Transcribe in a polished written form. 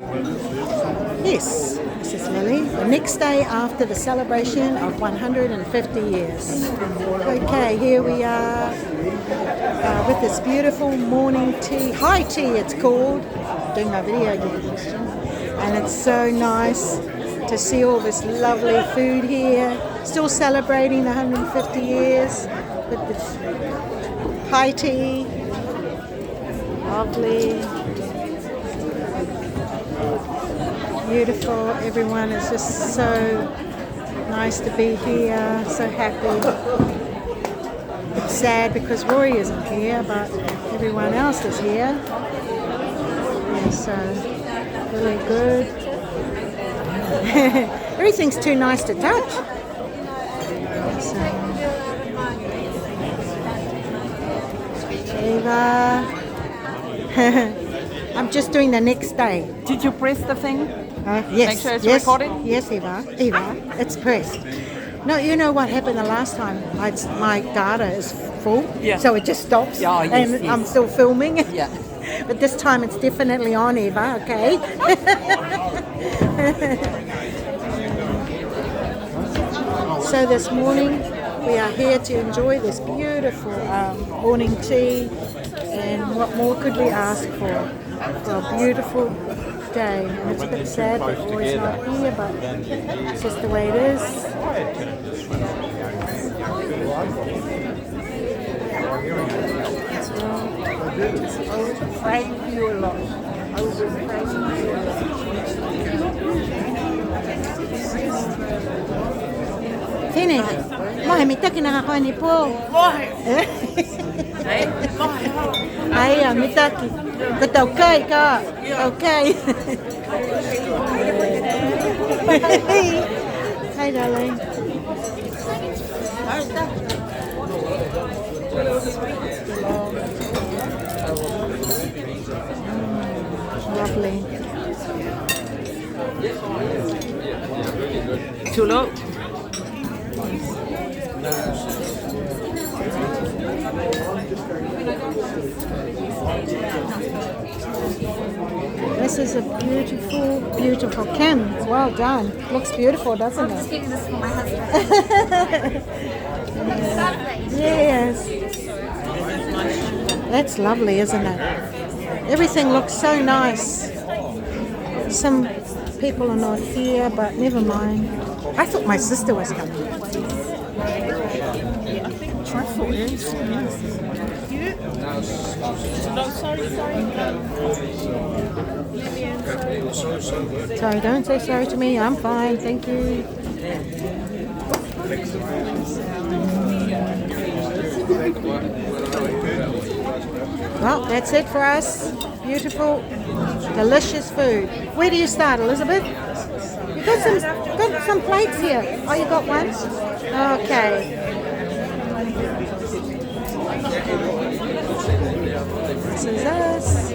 Yes, this is Lilly. The next day after the celebration of 150 years. Okay, here we are with this beautiful morning tea, high tea it's called. Doing my video again. And it's so nice to see all this lovely food here. Still celebrating the 150 years with the high tea. Lovely. Beautiful. Everyone is just so nice to be here, so happy. It's sad because Rory isn't here, but everyone else is here. Yeah, so really good. Everything's too nice to touch. So, Eva. I'm just doing the next day. Did you press the thing? Yes. Make sure it's yes, recording? Yes, Eva, it's pressed. No, you know what happened the last time? My data is full, so it just stops, and I'm still filming. Yeah. But this time it's definitely on, Eva, okay? So this morning we are here to enjoy this beautiful morning tea, and what more could we ask for a beautiful day? And it's a bit sad that Rory's not here, but it's just the way it is. Thank you a lot. Tine, mahe mitaki nakakain po. Ai, mitaki. But okay ka. Okay. Hi, darling. Lovely. Chulo. This is a beautiful, beautiful Kim. Well done. Looks beautiful, doesn't it? I'm just getting this for my husband. Yes. That's lovely, isn't it? Everything looks so nice. Some people are not here, but never mind. I thought my sister was coming. Sorry, don't say sorry to me. I'm fine, thank you. Well, that's it for us. Beautiful, delicious food. Where do you start, Elizabeth? You got some plates here. Oh, you got one? Okay. This is us.